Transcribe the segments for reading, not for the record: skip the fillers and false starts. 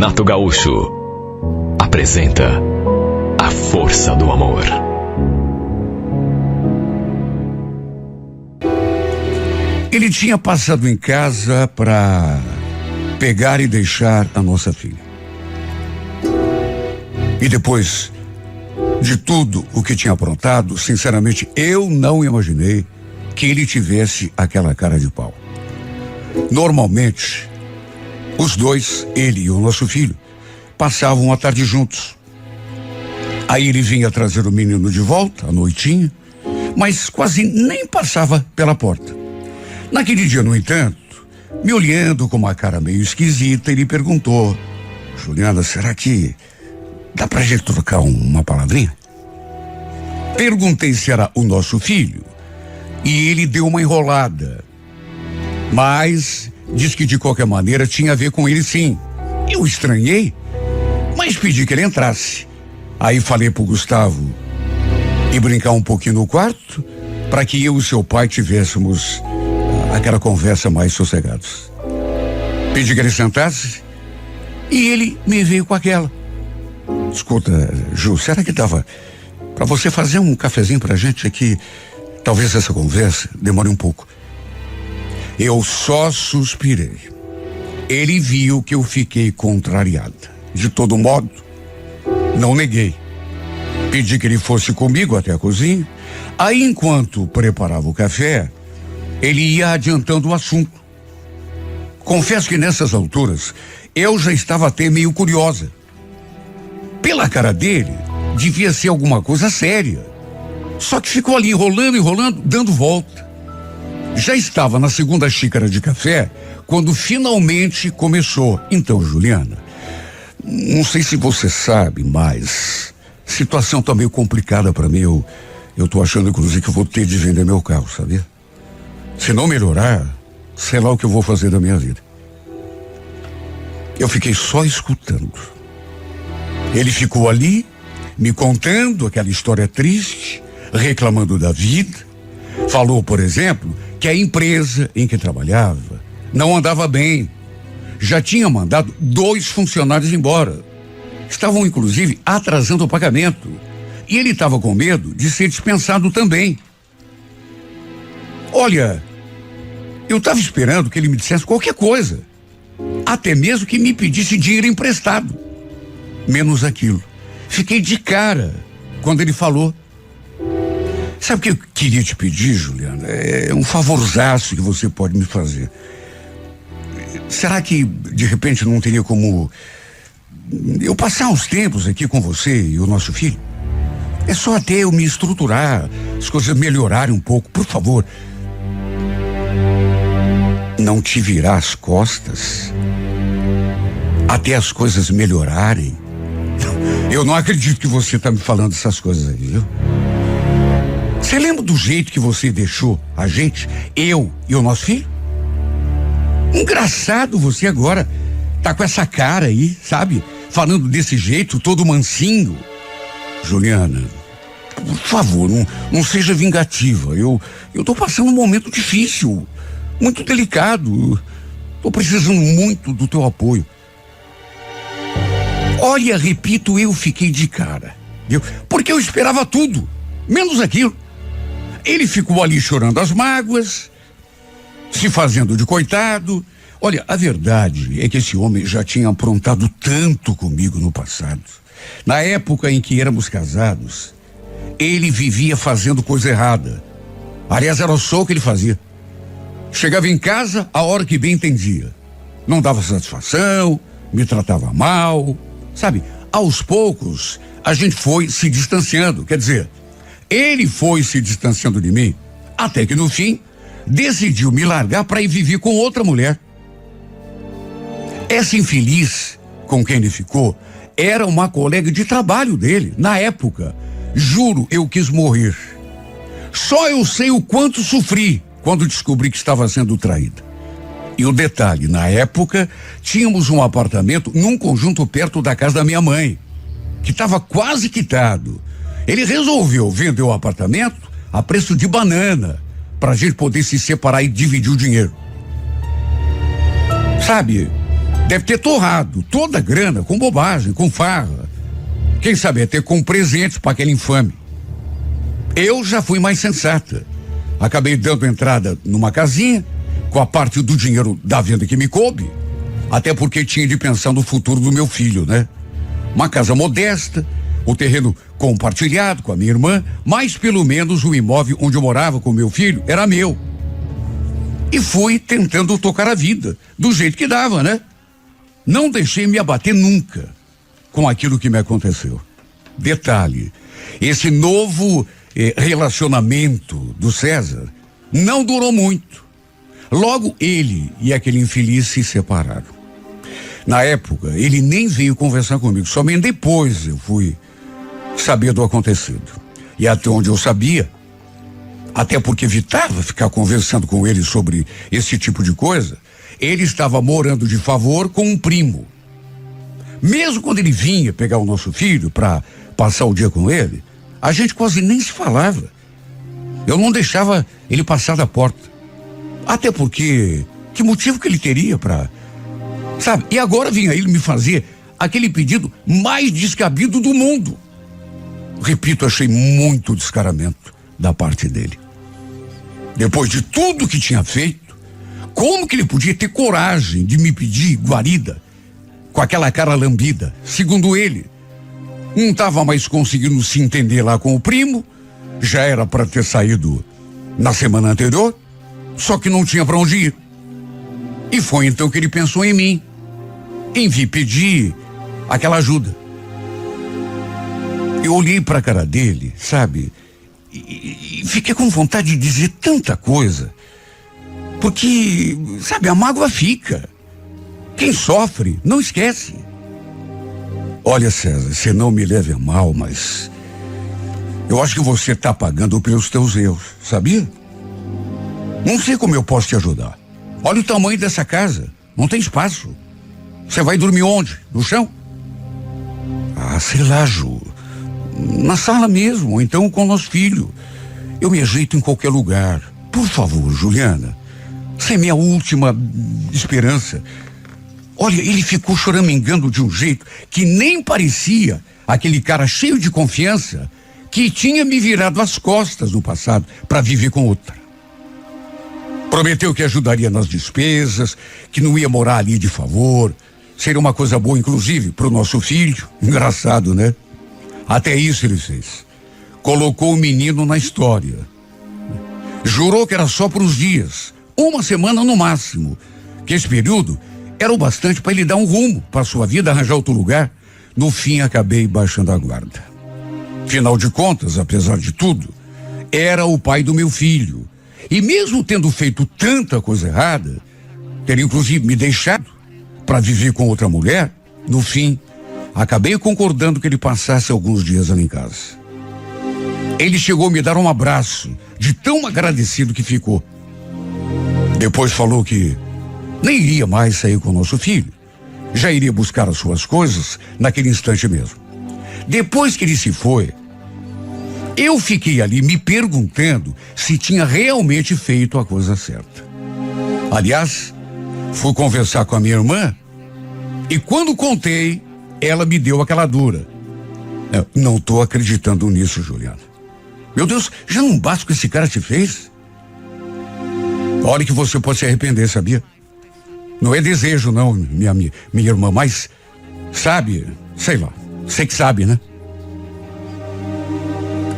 Renato Gaúcho apresenta A Força do Amor. Ele tinha passado em casa para pegar e deixar a nossa filha. E depois de tudo o que tinha aprontado, sinceramente, eu não imaginei que ele tivesse aquela cara de pau. Normalmente, os dois, ele e o nosso filho, passavam a tarde juntos. Aí ele vinha trazer o menino de volta, à noitinha, mas quase nem passava pela porta. Naquele dia, no entanto, me olhando com uma cara meio esquisita, ele perguntou: Juliana, será que dá pra gente trocar uma palavrinha? Perguntei se era o nosso filho e ele deu uma enrolada, mas disse que de qualquer maneira tinha a ver com ele sim. Eu estranhei, mas pedi que ele entrasse. Aí falei pro Gustavo ir brincar um pouquinho no quarto para que eu e seu pai tivéssemos aquela conversa mais sossegados. Pedi que ele sentasse e ele me veio com aquela: escuta, Ju, será que dava pra você fazer um cafezinho pra gente aqui? Talvez essa conversa demore um pouco. Eu só suspirei. Ele viu que eu fiquei contrariada. De todo modo, não neguei. Pedi que ele fosse comigo até a cozinha. Aí, enquanto preparava o café, ele ia adiantando o assunto. Confesso que nessas alturas, eu já estava até meio curiosa. Pela cara dele, devia ser alguma coisa séria. Só que ficou ali enrolando, dando volta. Já estava na segunda xícara de café quando finalmente começou. Então, Juliana, não sei se você sabe, mas a situação tá meio complicada para mim. Eu tô achando, inclusive, que eu vou ter de vender meu carro, sabia? Se não melhorar, sei lá o que eu vou fazer da minha vida. Eu fiquei só escutando. Ele ficou ali, me contando aquela história triste, reclamando da vida. Falou, por exemplo, que a empresa em que trabalhava não andava bem. Já tinha mandado 2 funcionários embora. Estavam, inclusive, atrasando o pagamento. E ele estava com medo de ser dispensado também. Olha, eu estava esperando que ele me dissesse qualquer coisa. Até mesmo que me pedisse dinheiro emprestado. Menos aquilo. Fiquei de cara quando ele falou. Sabe o que eu queria te pedir, Juliana? É um favorzaço que você pode me fazer. Será que, de repente, não teria como eu passar uns tempos aqui com você e o nosso filho? É só até eu me estruturar, as coisas melhorarem um pouco, por favor. Não te virar as costas até as coisas melhorarem. Eu não acredito que você está me falando essas coisas aí, viu? Você lembra do jeito que você deixou a gente, eu e o nosso filho? Engraçado você agora tá com essa cara aí, sabe? Falando desse jeito, todo mansinho. Juliana, por favor, não seja vingativa. Eu tô passando um momento difícil, muito delicado. Tô precisando muito do teu apoio. Olha, repito, eu fiquei de cara, viu? Porque eu esperava tudo, menos aquilo. Ele ficou ali chorando as mágoas, se fazendo de coitado. Olha, a verdade é que esse homem já tinha aprontado tanto comigo no passado. Na época em que éramos casados, ele vivia fazendo coisa errada. Aliás, era só o que ele fazia. Chegava em casa a hora que bem entendia. Não dava satisfação, me tratava mal. Sabe, aos poucos, a gente foi se distanciando. Quer dizer, ele foi se distanciando de mim, até que no fim, decidiu me largar para ir viver com outra mulher. Essa infeliz com quem ele ficou era uma colega de trabalho dele, na época. Juro, eu quis morrer. Só eu sei o quanto sofri quando descobri que estava sendo traída. E o detalhe, na época, tínhamos um apartamento num conjunto perto da casa da minha mãe, que estava quase quitado. Ele resolveu vender o apartamento a preço de banana, pra gente poder se separar e dividir o dinheiro. Sabe, Deve ter torrado toda a grana com bobagem, com farra. Quem sabe até com presentes para aquele infame. Eu já fui mais sensata. Acabei dando entrada numa casinha, com a parte do dinheiro da venda que me coube, até porque tinha de pensar no futuro do meu filho, né? Uma casa modesta, o terreno compartilhado com a minha irmã, mas pelo menos o imóvel onde eu morava com o meu filho era meu. E fui tentando tocar a vida, do jeito que dava, né? Não deixei me abater nunca com aquilo que me aconteceu. Detalhe, esse novo relacionamento do César não durou muito. Logo ele e aquele infeliz se separaram. Na época, ele nem veio conversar comigo, somente depois eu fui saber do acontecido. E até onde eu sabia, até porque evitava ficar conversando com ele sobre esse tipo de coisa, ele estava morando de favor com um primo. Mesmo quando ele vinha pegar o nosso filho para passar o dia com ele, a gente quase nem se falava. Eu não deixava ele passar da porta. Até porque, que motivo que ele teria para... Sabe? E agora vinha ele me fazer aquele pedido mais descabido do mundo. Repito, achei muito descaramento da parte dele. Depois de tudo que tinha feito, como que ele podia ter coragem de me pedir guarida com aquela cara lambida? Segundo ele, não estava mais conseguindo se entender lá com o primo, já era para ter saído na semana anterior, só que não tinha para onde ir. E foi então que ele pensou em mim, em vir pedir aquela ajuda. Eu olhei para a cara dele, sabe, e fiquei com vontade de dizer tanta coisa, porque, sabe, a mágoa fica. Quem sofre não esquece. Olha, César, você não me leve a mal, mas eu acho que você está pagando pelos teus erros, sabia? Não sei como eu posso te ajudar. Olha o tamanho dessa casa, não tem espaço. Você vai dormir onde? No chão? Ah, sei lá, Ju. Na sala mesmo, ou então com o nosso filho. Eu me ajeito em qualquer lugar. Por favor, Juliana. Você é minha última esperança. Olha, ele ficou choramingando de um jeito que nem parecia aquele cara cheio de confiança que tinha me virado as costas no passado para viver com outra. Prometeu que ajudaria nas despesas, que não ia morar ali de favor. Seria uma coisa boa, inclusive, para o nosso filho. Engraçado, né? Até isso ele fez. Colocou o menino na história. Jurou que era só por uns dias, uma semana no máximo, que esse período era o bastante para ele dar um rumo para sua vida, arranjar outro lugar. No fim, acabei baixando a guarda. Afinal de contas, apesar de tudo, era o pai do meu filho. E mesmo tendo feito tanta coisa errada, ter inclusive me deixado para viver com outra mulher, no fim, acabei concordando que ele passasse alguns dias ali em casa. Ele chegou a me dar um abraço, de tão agradecido que ficou. Depois falou que nem iria mais sair com o nosso filho. Já iria buscar as suas coisas naquele instante mesmo. Depois que ele se foi, eu fiquei ali me perguntando se tinha realmente feito a coisa certa. Aliás, fui conversar com a minha irmã e quando contei, ela me deu aquela dura. Eu não estou acreditando nisso, Juliana. Meu Deus, já não basta o que esse cara te fez? Olha que você pode se arrepender, sabia? Não é desejo, não, minha irmã, mas sabe, sei lá, você que sabe, né?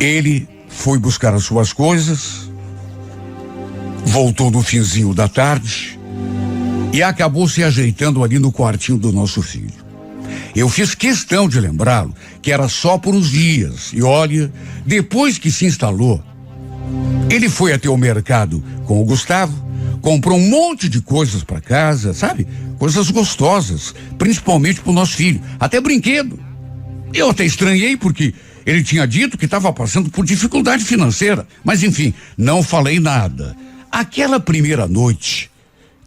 Ele foi buscar as suas coisas, voltou no finzinho da tarde e acabou se ajeitando ali no quartinho do nosso filho. Eu fiz questão de lembrá-lo que era só por uns dias. E olha, depois que se instalou, ele foi até o mercado com o Gustavo, comprou um monte de coisas para casa, sabe? Coisas gostosas, principalmente pro nosso filho, até brinquedo. Eu até estranhei porque ele tinha dito que estava passando por dificuldade financeira, mas enfim, não falei nada. Aquela primeira noite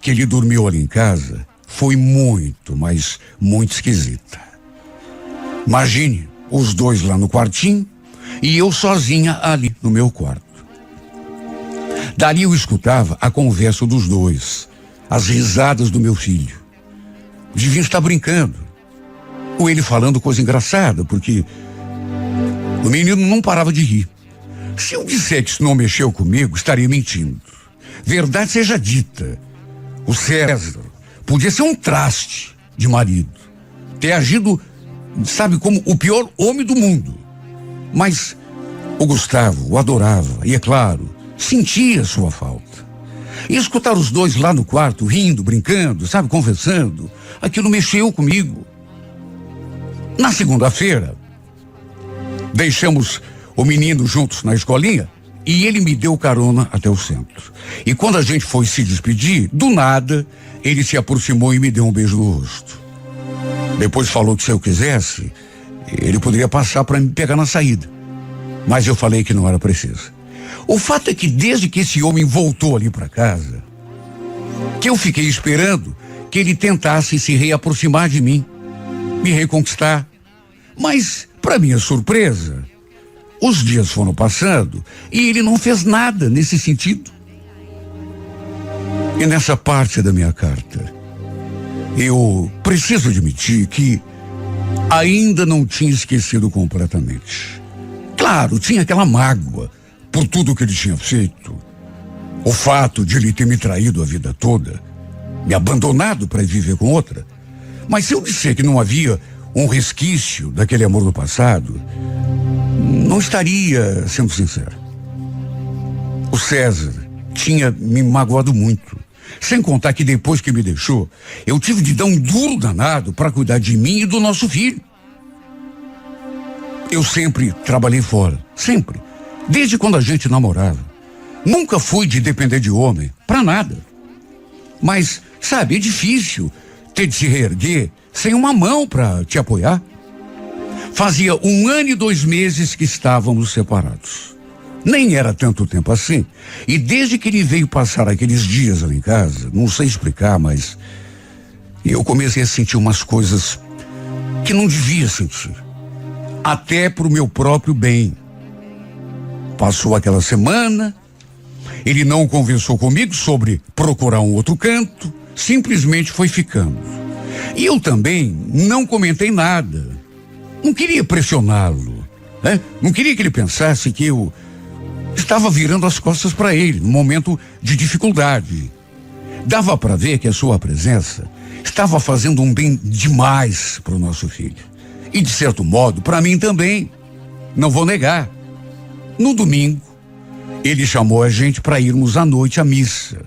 que ele dormiu ali em casa foi muito, mas muito esquisita. Imagine, os dois lá no quartinho e eu sozinha ali no meu quarto. Dali eu escutava a conversa dos dois, as risadas do meu filho. devia estar brincando. Ou ele falando coisa engraçada, porque o menino não parava de rir. Se eu disser que isso não mexeu comigo, estaria mentindo. Verdade seja dita, o César podia ser um traste de marido, ter agido, sabe, como o pior homem do mundo. Mas o Gustavo o adorava e, é claro, sentia sua falta. E escutar os dois lá no quarto, rindo, brincando, sabe, conversando, aquilo mexeu comigo. Na segunda-feira, deixamos o menino juntos na escolinha e ele me deu carona até o centro. E quando a gente foi se despedir, do nada, ele se aproximou e me deu um beijo no rosto. Depois falou que se eu quisesse, ele poderia passar para me pegar na saída. Mas eu falei que não era preciso. O fato é que desde que esse homem voltou ali para casa, que eu fiquei esperando que ele tentasse se reaproximar de mim, me reconquistar. Mas, para minha surpresa, os dias foram passando e ele não fez nada nesse sentido. E nessa parte da minha carta, eu preciso admitir que ainda não tinha esquecido completamente. Claro, tinha aquela mágoa por tudo que ele tinha feito. O fato de ele ter me traído a vida toda, me abandonado para viver com outra. Mas se eu disser que não havia um resquício daquele amor do passado, não estaria sendo sincero. O César tinha me magoado muito. Sem contar que depois que me deixou, eu tive de dar um duro danado para cuidar de mim e do nosso filho. Eu sempre trabalhei fora, sempre. Desde quando a gente namorava. Nunca fui de depender de homem, para nada. Mas, sabe, é difícil ter de se reerguer sem uma mão para te apoiar. Fazia 1 ano e 2 meses que estávamos separados. Nem era tanto tempo assim. E desde que ele veio passar aqueles dias lá em casa, não sei explicar, mas eu comecei a sentir umas coisas que não devia sentir. Até pro meu próprio bem. Passou aquela semana, ele não conversou comigo sobre procurar um outro canto, simplesmente foi ficando. E eu também não comentei nada. Não queria pressioná-lo, né? Não queria que ele pensasse que eu estava virando as costas para ele, num momento de dificuldade. Dava para ver que a sua presença estava fazendo um bem demais para o nosso filho. E, de certo modo, para mim também. Não vou negar. No domingo, ele chamou a gente para irmos à noite à missa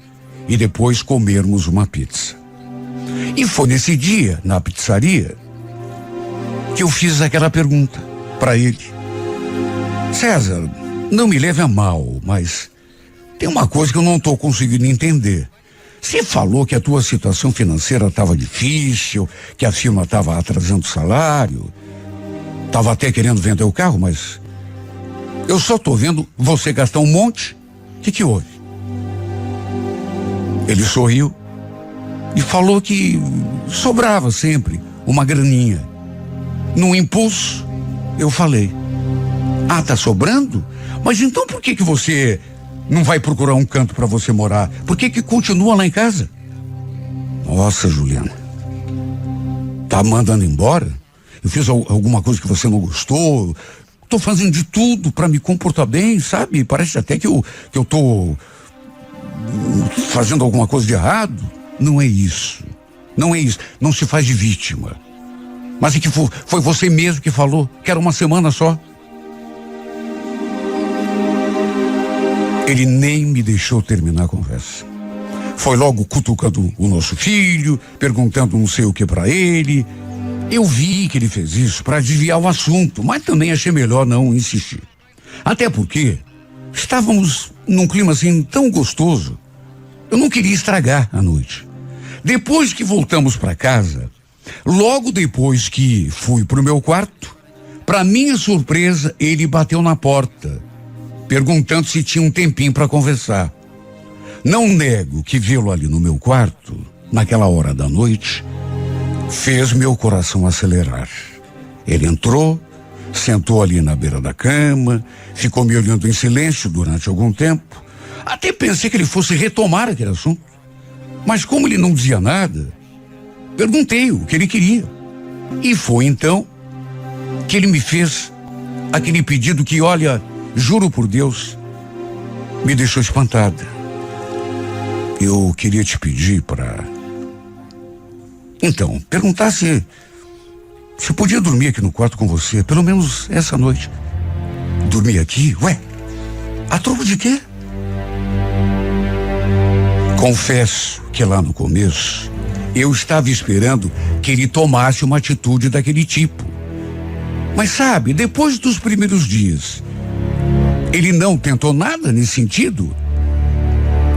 e depois comermos uma pizza. E foi nesse dia, na pizzaria, que eu fiz aquela pergunta para ele. César, não me leve a mal, mas tem uma coisa que eu não estou conseguindo entender. Você falou que a tua situação financeira estava difícil, que a firma estava atrasando o salário, estava até querendo vender o carro, mas eu só estou vendo você gastar um monte. O que houve? Ele sorriu e falou que sobrava sempre uma graninha. Num impulso, eu falei: ah, tá sobrando? Mas então por que você não vai procurar um canto para você morar? Por que continua lá em casa? Nossa, Juliana, tá mandando embora? Eu fiz alguma coisa que você não gostou? Tô fazendo de tudo para me comportar bem, sabe? Parece até que eu tô fazendo alguma coisa de errado. Não é isso. Não é isso. Não se faz de vítima. Mas é que foi você mesmo que falou que era uma semana só. Ele nem me deixou terminar a conversa. Foi logo cutucando o nosso filho, perguntando não sei o que para ele. Eu vi que ele fez isso para desviar o assunto, mas também achei melhor não insistir. Até porque estávamos num clima assim tão gostoso. Eu não queria estragar a noite. Depois que voltamos para casa, logo depois que fui pro meu quarto, para minha surpresa, ele bateu na porta, perguntando se tinha um tempinho para conversar. Não nego que vê-lo ali no meu quarto, naquela hora da noite, fez meu coração acelerar. Ele entrou, sentou ali na beira da cama, ficou me olhando em silêncio durante algum tempo. Até pensei que ele fosse retomar aquele assunto. Mas como ele não dizia nada, Perguntei o que ele queria. E foi então que ele me fez aquele pedido que, olha, juro por Deus, me deixou espantada. Eu queria te pedir para... Então, perguntar se podia dormir aqui no quarto com você, pelo menos essa noite. Dormir aqui? Ué, a troco de quê? Confesso que lá no começo, eu estava esperando que ele tomasse uma atitude daquele tipo. Mas sabe, depois dos primeiros dias, ele não tentou nada nesse sentido.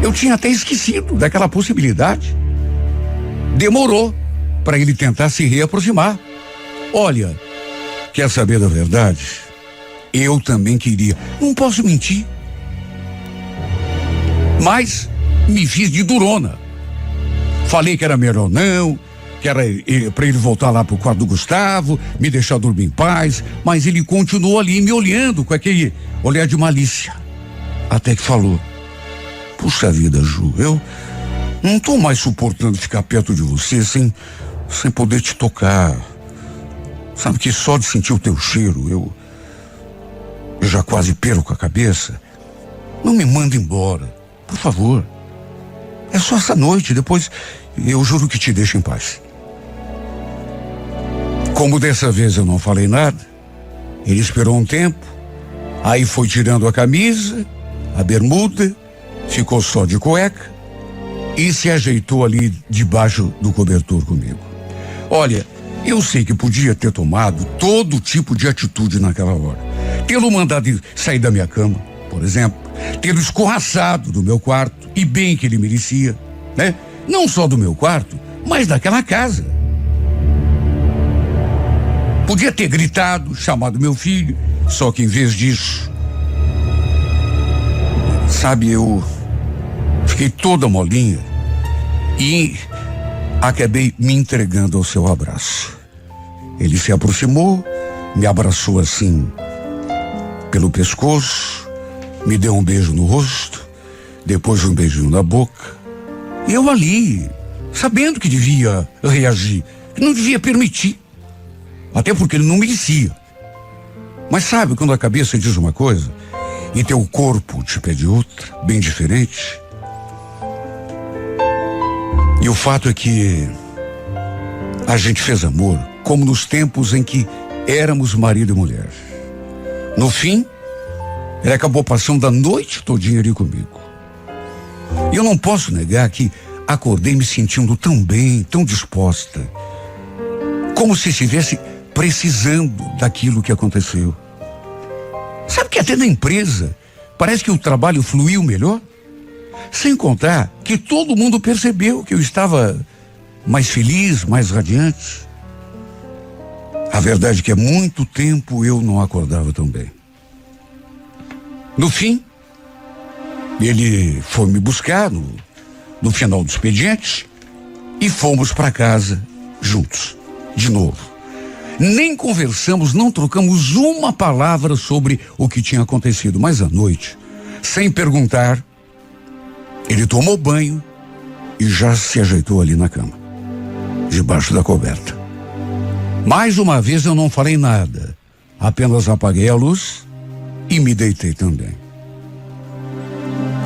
Eu tinha até esquecido daquela possibilidade. Demorou para ele tentar se reaproximar. Olha, quer saber da verdade? Eu também queria. Não posso mentir. Mas me fiz de durona. Falei que era melhor não, que era para ele voltar lá pro quarto do Gustavo, me deixar dormir em paz, mas ele continuou ali me olhando com aquele olhar de malícia. Até que falou: puxa vida, Ju, eu não tô mais suportando ficar perto de você sem poder te tocar. Sabe que só de sentir o teu cheiro, eu já quase perco a cabeça. Não me manda embora, por favor. É só essa noite, depois eu juro que te deixo em paz. Como dessa vez eu não falei nada, ele esperou um tempo, aí foi tirando a camisa, a bermuda, ficou só de cueca e se ajeitou ali debaixo do cobertor comigo. Olha, eu sei que podia ter tomado todo tipo de atitude naquela hora. Tê-lo mandado sair da minha cama, por exemplo, tê-lo escorraçado do meu quarto, e bem que ele merecia, né? Não só do meu quarto, mas daquela casa. Podia ter gritado, chamado meu filho, só que em vez disso, sabe, eu fiquei toda molinha e acabei me entregando ao seu abraço. Ele se aproximou, me abraçou assim pelo pescoço, me deu um beijo no rosto, depois um beijinho na boca. E eu ali, sabendo que devia reagir, que não devia permitir, até porque ele não merecia. Mas sabe quando a cabeça diz uma coisa e teu corpo te pede outra, bem diferente? E o fato é que a gente fez amor como nos tempos em que éramos marido e mulher. No fim, ele acabou passando a noite todinha ali comigo. E eu não posso negar que acordei me sentindo tão bem, tão disposta, como se estivesse precisando daquilo que aconteceu. Sabe que até na empresa parece que o trabalho fluiu melhor? Sem contar que todo mundo percebeu que eu estava mais feliz, mais radiante. A verdade é que há muito tempo eu não acordava tão bem. No fim, ele foi me buscar no final do expediente e fomos para casa juntos, de novo. Nem conversamos, não trocamos uma palavra sobre o que tinha acontecido, mas à noite, sem perguntar, ele tomou banho e já se ajeitou ali na cama, debaixo da coberta. Mais uma vez eu não falei nada, apenas apaguei a luz e me deitei também.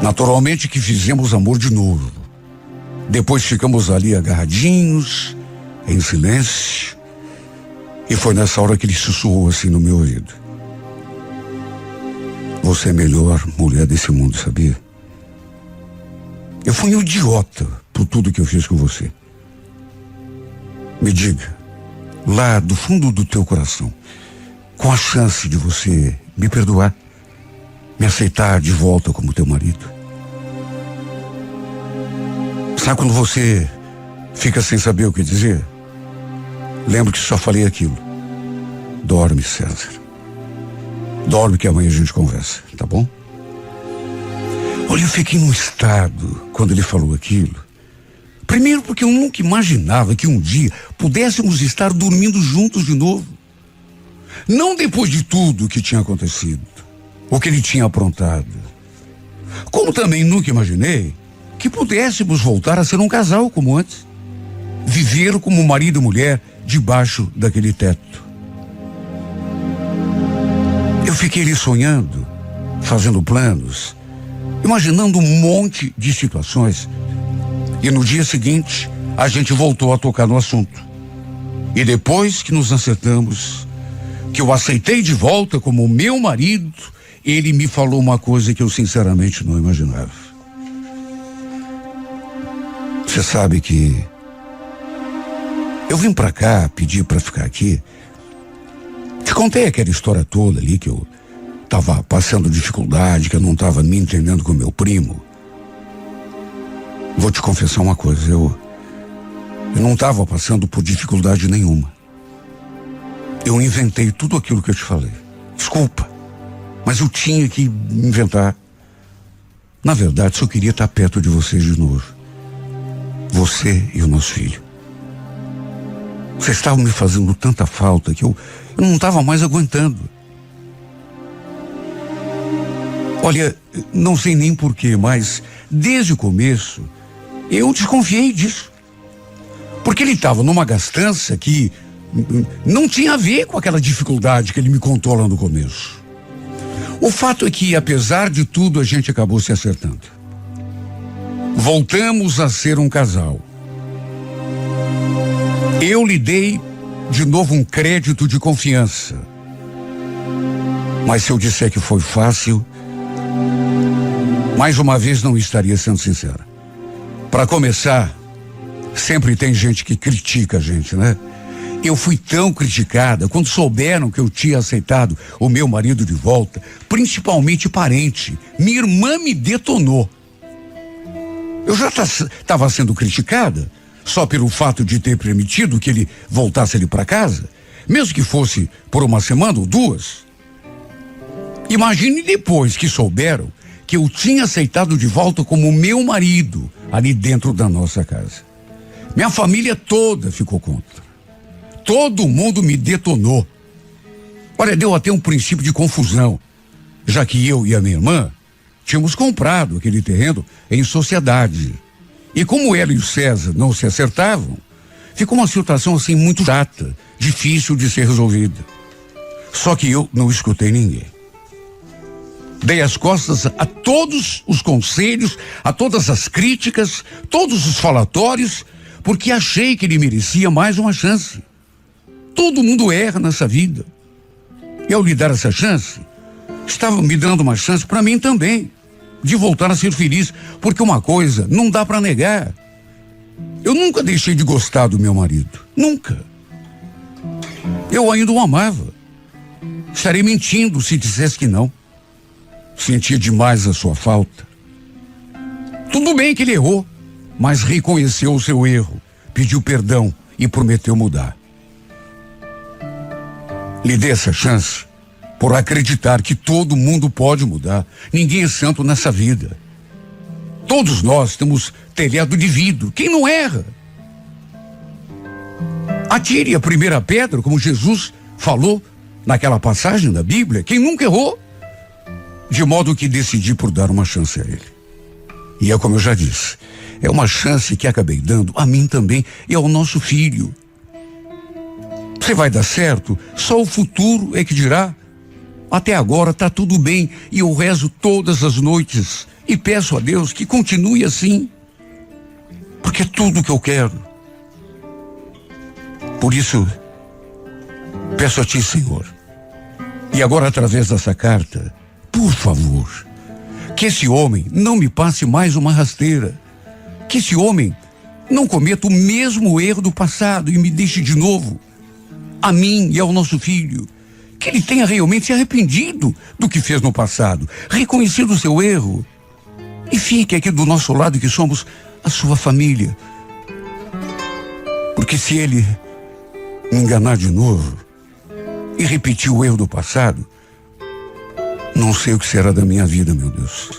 Naturalmente que fizemos amor de novo. Depois ficamos ali agarradinhos, em silêncio, e foi nessa hora que ele sussurrou assim no meu ouvido: você é a melhor mulher desse mundo, sabia? Eu fui um idiota por tudo que eu fiz com você. Me diga, lá do fundo do teu coração, com a chance de você me perdoar, me aceitar de volta como teu marido. Sabe quando você fica sem saber o que dizer? Lembro que só falei aquilo. Dorme, César. Dorme que amanhã a gente conversa, tá bom? Olha, eu fiquei num estado quando ele falou aquilo. Primeiro porque eu nunca imaginava que um dia pudéssemos estar dormindo juntos de novo. Não depois de tudo que tinha acontecido, o que ele tinha aprontado. Como também nunca imaginei que pudéssemos voltar a ser um casal como antes. viver como marido e mulher debaixo daquele teto. Eu fiquei ali sonhando, fazendo planos, imaginando um monte de situações. E no dia seguinte, a gente voltou a tocar no assunto. E depois que nos acertamos, que eu aceitei de volta como meu marido, ele me falou uma coisa que eu sinceramente não imaginava. Você sabe que eu vim pra cá, pedi pra ficar aqui. Te contei aquela história toda ali que eu tava passando dificuldade, que eu não tava me entendendo com meu primo. Vou te confessar uma coisa, eu não tava passando por dificuldade nenhuma. Eu inventei tudo aquilo que eu te falei. Desculpa, mas eu tinha que inventar. Na verdade, só queria estar perto de vocês de novo. Você e o nosso filho. Vocês estavam me fazendo tanta falta que eu não estava mais aguentando. Olha, não sei nem porquê, mas desde o começo eu desconfiei disso. Porque ele estava numa gastança que não tinha a ver com aquela dificuldade que ele me contou lá no começo. O fato é que, apesar de tudo, a gente acabou se acertando. Voltamos a ser um casal. Eu lhe dei de novo um crédito de confiança. Mas se eu disser que foi fácil, mais uma vez não estaria sendo sincera. Para começar, sempre tem gente que critica a gente, né? Eu fui tão criticada quando souberam que eu tinha aceitado o meu marido de volta, principalmente parente. Minha irmã me detonou. Eu já estava sendo criticada só pelo fato de ter permitido que ele voltasse ali para casa, mesmo que fosse por uma semana ou duas. Imagine depois que souberam que eu tinha aceitado de volta como meu marido ali dentro da nossa casa. Minha família toda ficou contra. Todo mundo me detonou. Olha, deu até um princípio de confusão, já que eu e a minha irmã tínhamos comprado aquele terreno em sociedade. E como ela e o César não se acertavam, ficou uma situação assim muito chata, difícil de ser resolvida. Só que eu não escutei ninguém. Dei as costas a todos os conselhos, a todas as críticas, todos os falatórios, porque achei que ele merecia mais uma chance. Todo mundo erra nessa vida. E ao lhe dar essa chance, estava me dando uma chance para mim também, de voltar a ser feliz, porque uma coisa não dá para negar. Eu nunca deixei de gostar do meu marido. Nunca. Eu ainda o amava. Estarei mentindo se dissesse que não. Sentia demais a sua falta. Tudo bem que ele errou, mas reconheceu o seu erro, pediu perdão e prometeu mudar. Lhe dei essa chance por acreditar que todo mundo pode mudar. Ninguém é santo nessa vida. Todos nós temos telhado de vidro. Quem não erra? Atire a primeira pedra, como Jesus falou naquela passagem da Bíblia. Quem nunca errou? De modo que decidi por dar uma chance a ele. E é como eu já disse, é uma chance que acabei dando a mim também e ao nosso filho. Se vai dar certo, só o futuro é que dirá. Até agora está tudo bem e eu rezo todas as noites e peço a Deus que continue assim, porque é tudo que eu quero. Por isso, peço a Ti, Senhor, e agora através dessa carta, por favor, que esse homem não me passe mais uma rasteira, que esse homem não cometa o mesmo erro do passado e me deixe de novo, a mim e ao nosso filho. Que ele tenha realmente se arrependido do que fez no passado, reconhecido o seu erro e fique aqui do nosso lado, que somos a sua família. Porque se ele me enganar de novo e repetir o erro do passado, não sei o que será da minha vida, meu Deus.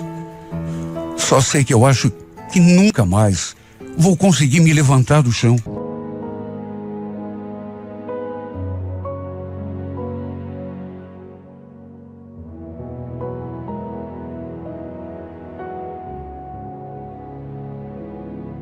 Só sei que eu acho que nunca mais vou conseguir me levantar do chão.